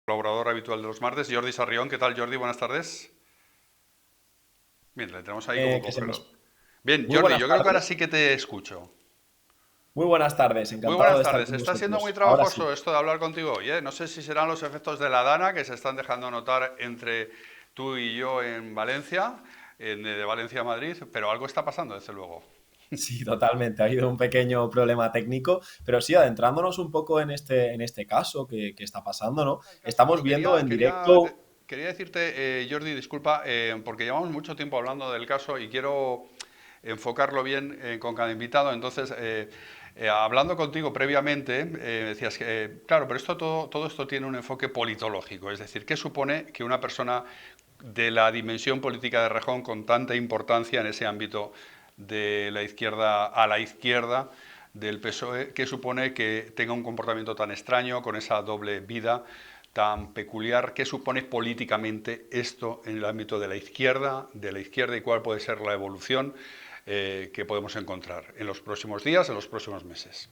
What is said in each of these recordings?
Colaborador habitual de los martes, Jordi Sarrión. ¿Qué tal, Jordi? Buenas tardes. Bien, le tenemos ahí como Que se cogelo. nos... Bien, Muy Jordi, buenas yo creo que ahora tardes. sí que te escucho. Muy buenas tardes. Muy Encantado buenas de estar tardes. con Está siendo muy vosotros. Ahora sí. trabajoso esto de hablar contigo hoy, ¿eh? No sé si serán los efectos de la Dana que se están dejando notar entre tú y yo en Valencia, de Valencia a Madrid, pero algo está pasando, desde luego. Sí, totalmente. Ha habido un pequeño problema técnico, pero sí, adentrándonos un poco en este caso que está pasando, ¿no? El caso, Estamos pero viendo en quería, directo. quería decirte, Jordi, disculpa, porque llevamos mucho tiempo hablando del caso y quiero enfocarlo bien con cada invitado. Entonces, hablando contigo previamente, decías que, claro, pero todo esto tiene un enfoque politológico, es decir, ¿qué supone que una persona de la dimensión política de Rejón con tanta importancia en ese ámbito de la izquierda a la izquierda del PSOE, qué supone que tenga un comportamiento tan extraño, con esa doble vida tan peculiar? ¿Qué supone políticamente esto en el ámbito de la izquierda y cuál puede ser la evolución que podemos encontrar en los próximos días, en los próximos meses?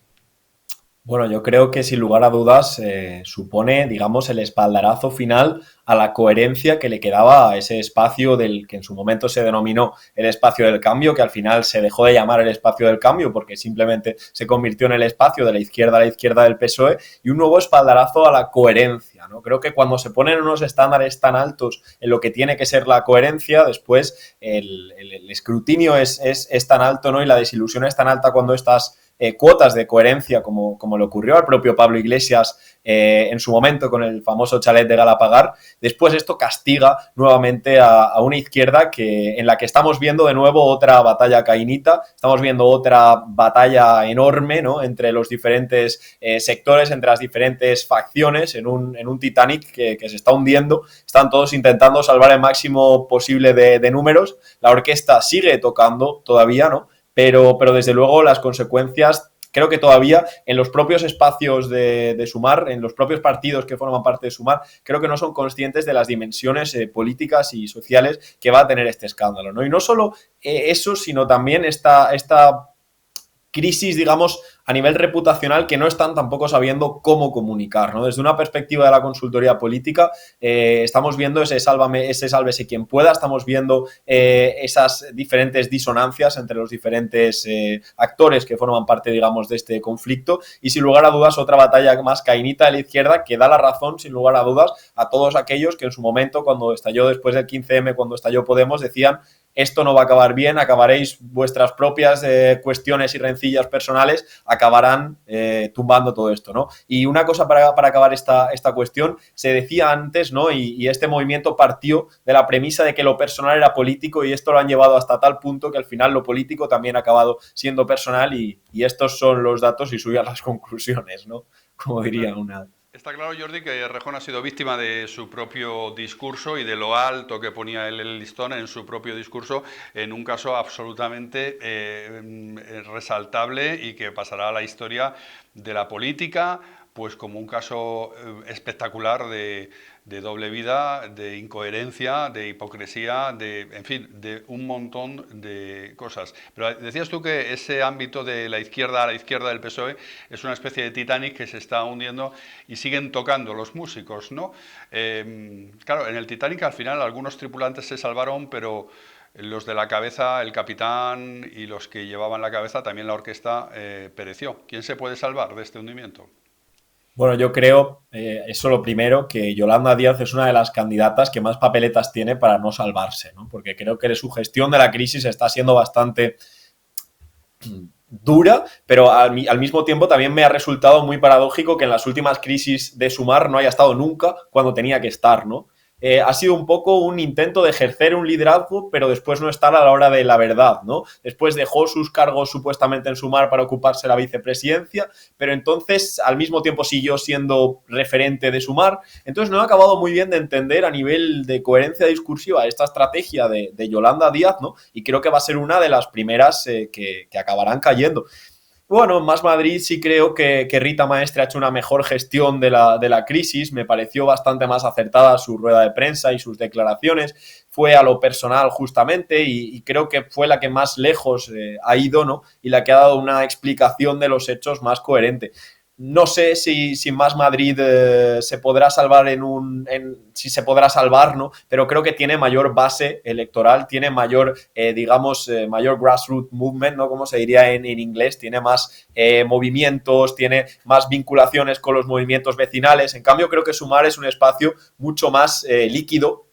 Bueno, yo creo que sin lugar a dudas supone, digamos, el espaldarazo final a la coherencia que le quedaba a ese espacio del que en su momento se denominó el espacio del cambio, que al final se dejó de llamar el espacio del cambio porque simplemente se convirtió en el espacio de la izquierda del PSOE, y un nuevo espaldarazo a la coherencia, ¿no? Creo que cuando se ponen unos estándares tan altos en lo que tiene que ser la coherencia, después el escrutinio es tan alto, ¿no? Y la desilusión es tan alta cuando estás cuotas de coherencia, como le ocurrió al propio Pablo Iglesias en su momento con el famoso chalet de Galapagar. Después esto castiga nuevamente a una izquierda en la que estamos viendo de nuevo otra batalla cainita, estamos viendo otra batalla enorme, ¿no? Entre los diferentes sectores, entre las diferentes facciones, en un Titanic que se está hundiendo. Están todos intentando salvar el máximo posible de números. La orquesta sigue tocando todavía, ¿no? Pero desde luego las consecuencias creo que todavía en los propios espacios de Sumar, en los propios partidos que forman parte de Sumar, creo que no son conscientes de las dimensiones políticas y sociales que va a tener este escándalo, ¿no? Y no solo eso, sino también esta crisis, digamos, a nivel reputacional, que no están tampoco sabiendo cómo comunicar, ¿no? Desde una perspectiva de la consultoría política, estamos viendo ese sálvese quien pueda, estamos viendo esas diferentes disonancias entre los diferentes actores que forman parte, digamos, de este conflicto, y sin lugar a dudas otra batalla más cainita de la izquierda que da la razón, sin lugar a dudas, a todos aquellos que en su momento, cuando estalló después del 15M, cuando estalló Podemos, decían: esto no va a acabar bien, acabaréis vuestras propias cuestiones y rencillas personales, acabarán tumbando todo esto, ¿no? Y una cosa para acabar esta cuestión, se decía antes, ¿no? Y este movimiento partió de la premisa de que lo personal era político, y esto lo han llevado hasta tal punto que al final lo político también ha acabado siendo personal, y estos son los datos y suyas las conclusiones, ¿no? Como Está, diría una... está claro, Jordi, que Rejón ha sido víctima de su propio discurso y de lo alto que ponía él el listón en su propio discurso, en un caso absolutamente resaltable y que pasará a la historia de la política, pues como un caso espectacular de doble vida, de incoherencia, de hipocresía, en fin, de un montón de cosas. Pero decías tú que ese ámbito de la izquierda a la izquierda del PSOE es una especie de Titanic que se está hundiendo y siguen tocando los músicos, ¿no? Claro, en el Titanic al final algunos tripulantes se salvaron, pero los de la cabeza, el capitán y los que llevaban la cabeza, también la orquesta, pereció. ¿Quién se puede salvar de este hundimiento? Bueno, yo creo, eso lo primero, que Yolanda Díaz es una de las candidatas que más papeletas tiene para no salvarse, ¿no? Porque creo que su gestión de la crisis está siendo bastante dura, pero al mismo tiempo también me ha resultado muy paradójico que en las últimas crisis de Sumar no haya estado nunca cuando tenía que estar, ¿no? Ha sido un poco un intento de ejercer un liderazgo, pero después no estar a la hora de la verdad, ¿no? Después dejó sus cargos supuestamente en Sumar para ocuparse la vicepresidencia, pero entonces al mismo tiempo siguió siendo referente de Sumar. Entonces no he acabado muy bien de entender a nivel de coherencia discursiva esta estrategia de Yolanda Díaz, ¿no? Y creo que va a ser una de las primeras que acabarán cayendo. Bueno, Más Madrid sí creo que Rita Maestre ha hecho una mejor gestión de la crisis. Me pareció bastante más acertada su rueda de prensa y sus declaraciones. Fue a lo personal justamente, y creo que fue la que más lejos ha ido, ¿no? Y la que ha dado una explicación de los hechos más coherente. no sé si sin Más Madrid se podrá salvar si se podrá salvar, ¿no? Pero creo que tiene mayor base electoral, tiene mayor, mayor grassroots movement, ¿no? Como se diría en inglés, tiene más movimientos, tiene más vinculaciones con los movimientos vecinales. En cambio, creo que Sumar es un espacio mucho más líquido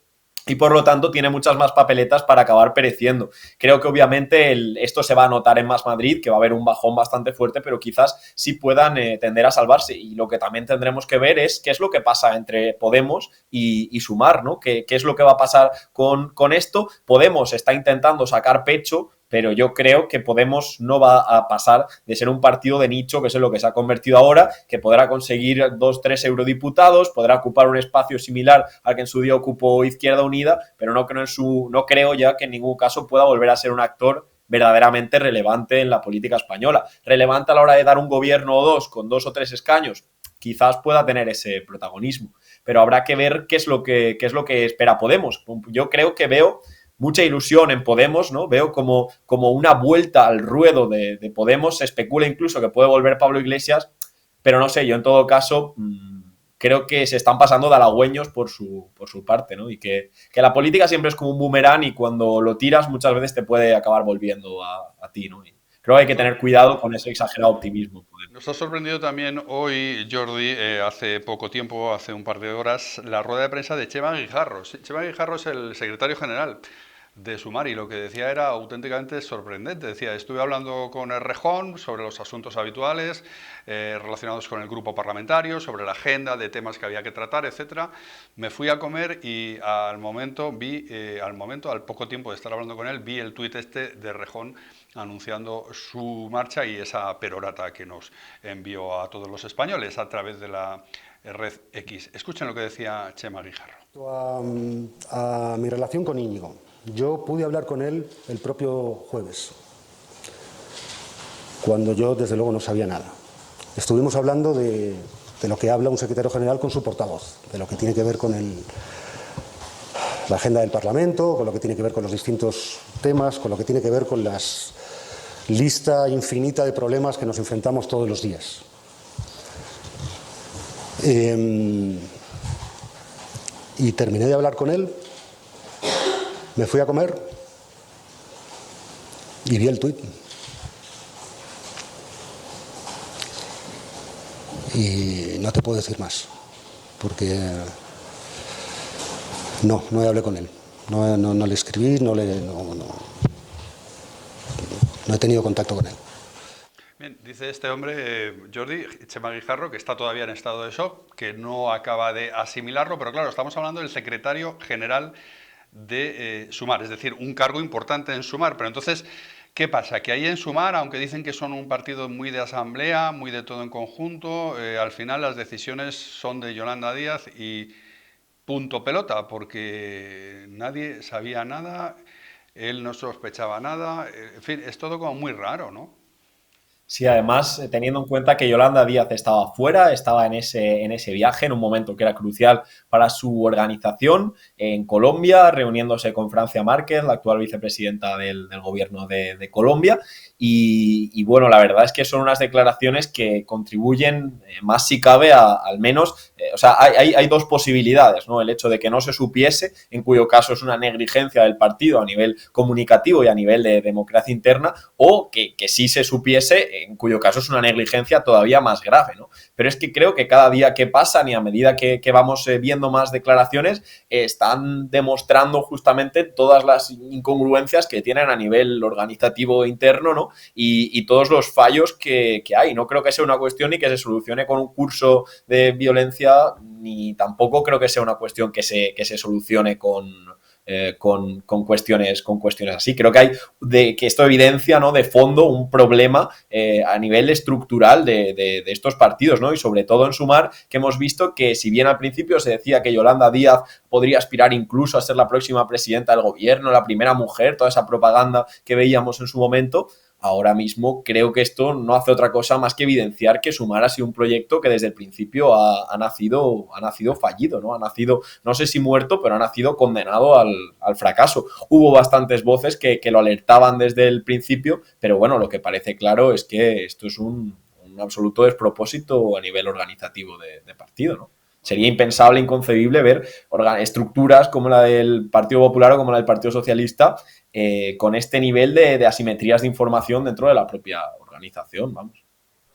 y por lo tanto tiene muchas más papeletas para acabar pereciendo. Creo que obviamente esto se va a notar en Más Madrid, que va a haber un bajón bastante fuerte, pero quizás sí puedan tender a salvarse. Y lo que también tendremos que ver es qué es lo que pasa entre Podemos y Sumar, ¿no? ¿Qué es lo que va a pasar con esto? Podemos está intentando sacar pecho, pero yo creo que Podemos no va a pasar de ser un partido de nicho, que es en lo que se ha convertido ahora, que podrá conseguir 2-3 eurodiputados, podrá ocupar un espacio similar al que en su día ocupó Izquierda Unida, pero no creo ya que en ningún caso pueda volver a ser un actor verdaderamente relevante en la política española. Relevante a la hora de dar un gobierno o dos con 2 o 3 escaños, quizás pueda tener ese protagonismo, pero habrá que ver qué es lo que espera Podemos. Yo creo que veo mucha ilusión en Podemos, ¿no? Veo como una vuelta al ruedo de Podemos, se especula incluso que puede volver Pablo Iglesias, pero no sé, yo en todo caso creo que se están pasando de halagüeños por su parte, ¿no? Y que la política siempre es como un boomerang y cuando lo tiras muchas veces te puede acabar volviendo a ti, ¿no? Y creo que hay que tener cuidado con ese exagerado optimismo. Nos ha sorprendido también hoy, Jordi, hace poco tiempo, hace un par de horas, la rueda de prensa de Chema Guijarro. Chema Guijarro es el secretario general de Sumar y lo que decía era auténticamente sorprendente. Decía, estuve hablando con Errejón sobre los asuntos habituales relacionados con el grupo parlamentario, sobre la agenda de temas que había que tratar, etcétera. Me fui a comer y al poco tiempo de estar hablando con él, vi el tuit de Errejón anunciando su marcha y esa perorata que nos envió a todos los españoles a través de la red X. Escuchen lo que decía Chema Guijarro. A mi relación con Íñigo. Yo pude hablar con él el propio jueves, cuando yo desde luego no sabía nada. Estuvimos hablando de lo que habla un secretario general con su portavoz, de lo que tiene que ver con la agenda del Parlamento, con lo que tiene que ver con los distintos temas, con lo que tiene que ver con la lista infinita de problemas que nos enfrentamos todos los días. Y terminé de hablar con él. Me fui a comer y vi el tuit. Y no te puedo decir más, porque no hablé con él. No le escribí, no he tenido contacto con él. Bien, dice este hombre, Jordi, Chema Guijarro, que está todavía en estado de shock, que no acaba de asimilarlo, pero claro, estamos hablando del secretario general de Sumar, es decir, un cargo importante en Sumar. Pero entonces, ¿qué pasa? Que ahí en Sumar, aunque dicen que son un partido muy de asamblea, muy de todo en conjunto, al final las decisiones son de Yolanda Díaz y punto pelota, porque nadie sabía nada, él no sospechaba nada, en fin, es todo como muy raro, ¿no? Sí, además, teniendo en cuenta que Yolanda Díaz estaba fuera, estaba en ese viaje, en un momento que era crucial para su organización, en Colombia, reuniéndose con Francia Márquez, la actual vicepresidenta del gobierno de Colombia. Y bueno, la verdad es que son unas declaraciones que contribuyen más si cabe al menos, o sea, hay dos posibilidades, ¿no? El hecho de que no se supiese, en cuyo caso es una negligencia del partido a nivel comunicativo y a nivel de democracia interna, o que sí se supiese, en cuyo caso es una negligencia todavía más grave, ¿no? Pero es que creo que cada día que pasan y a medida que vamos viendo más declaraciones, están demostrando justamente todas las incongruencias que tienen a nivel organizativo interno, ¿no? Y todos los fallos que hay. No creo que sea una cuestión ni que se solucione con un curso de violencia, ni tampoco creo que sea una cuestión que se solucione con cuestiones así. Creo que hay que esto evidencia, ¿no?, de fondo un problema a nivel estructural de estos partidos, ¿no? Y sobre todo en Sumar, que hemos visto que si bien al principio se decía que Yolanda Díaz podría aspirar incluso a ser la próxima presidenta del gobierno, la primera mujer, toda esa propaganda que veíamos en su momento, ahora mismo creo que esto no hace otra cosa más que evidenciar que Sumar ha sido un proyecto que desde el principio ha nacido fallido, ¿no? Ha nacido, no sé si muerto, pero ha nacido condenado al fracaso. Hubo bastantes voces que lo alertaban desde el principio, pero bueno, lo que parece claro es que esto es un un absoluto despropósito a nivel organizativo de partido, ¿no? Sería impensable, inconcebible ver estructuras como la del Partido Popular o como la del Partido Socialista con este nivel de asimetrías de información dentro de la propia organización, vamos.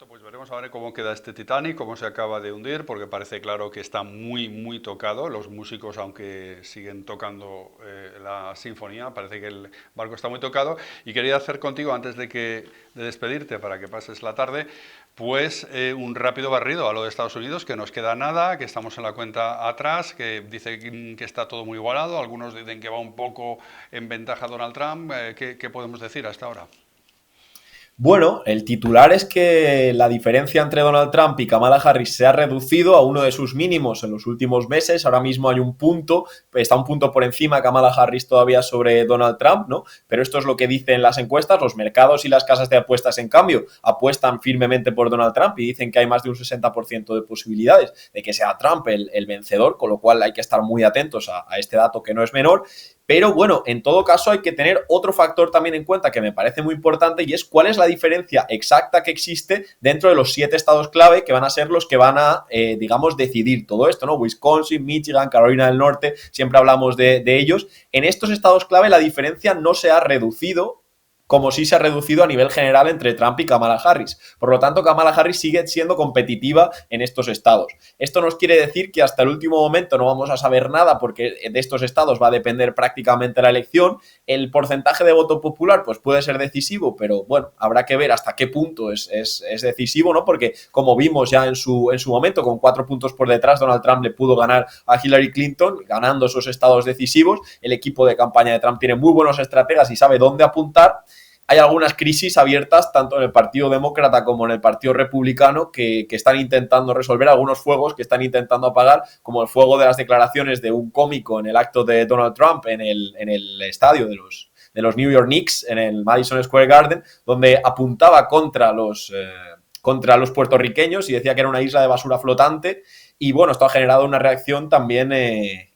Pues veremos a ver cómo queda este Titanic, cómo se acaba de hundir, porque parece claro que está muy, muy tocado. Los músicos, aunque siguen tocando la sinfonía, parece que el barco está muy tocado. Y quería hacer contigo, antes de despedirte, para que pases la tarde, pues un rápido barrido a lo de Estados Unidos, que nos queda nada, que estamos en la cuenta atrás, que dice que está todo muy igualado. Algunos dicen que va un poco en ventaja Donald Trump. ¿Qué podemos decir hasta ahora? Bueno, el titular es que la diferencia entre Donald Trump y Kamala Harris se ha reducido a uno de sus mínimos en los últimos meses. Ahora mismo hay un punto, está un punto por encima Kamala Harris todavía sobre Donald Trump, ¿no? Pero esto es lo que dicen las encuestas. Los mercados y las casas de apuestas, en cambio, apuestan firmemente por Donald Trump y dicen que hay más de un 60% de posibilidades de que sea Trump el vencedor, con lo cual hay que estar muy atentos a este dato que no es menor. Pero bueno, en todo caso hay que tener otro factor también en cuenta que me parece muy importante, y es cuál es la diferencia exacta que existe dentro de los 7 estados clave que van a ser los que van a, digamos, decidir todo esto, ¿no? Wisconsin, Michigan, Carolina del Norte, siempre hablamos de ellos. En estos estados clave la diferencia no se ha reducido como sí se ha reducido a nivel general entre Trump y Kamala Harris. Por lo tanto, Kamala Harris sigue siendo competitiva en estos estados. Esto nos quiere decir que hasta el último momento no vamos a saber nada, porque de estos estados va a depender prácticamente la elección. El porcentaje de voto popular pues puede ser decisivo, pero bueno, habrá que ver hasta qué punto es decisivo, ¿no? Porque como vimos ya en su momento, con 4 puntos por detrás, Donald Trump le pudo ganar a Hillary Clinton, ganando esos estados decisivos. El equipo de campaña de Trump tiene muy buenos estrategas y sabe dónde apuntar. Hay algunas crisis abiertas tanto en el Partido Demócrata como en el Partido Republicano que están intentando resolver, algunos fuegos que están intentando apagar, como el fuego de las declaraciones de un cómico en el acto de Donald Trump en el estadio de los New York Knicks, en el Madison Square Garden, donde apuntaba contra los puertorriqueños y decía que era una isla de basura flotante. Y bueno, esto ha generado una reacción también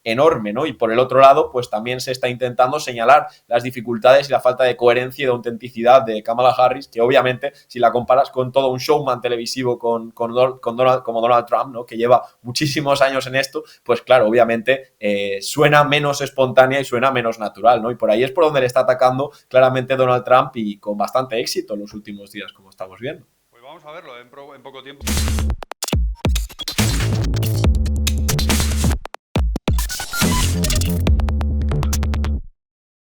enorme, ¿no? Y por el otro lado, pues también se está intentando señalar las dificultades y la falta de coherencia y de autenticidad de Kamala Harris, que obviamente, si la comparas con todo un showman televisivo como Donald Trump, ¿no? Que lleva muchísimos años en esto, pues claro, obviamente suena menos espontánea y suena menos natural, ¿no? Y por ahí es por donde le está atacando claramente Donald Trump, y con bastante éxito en los últimos días, como estamos viendo. Pues vamos a verlo en poco tiempo.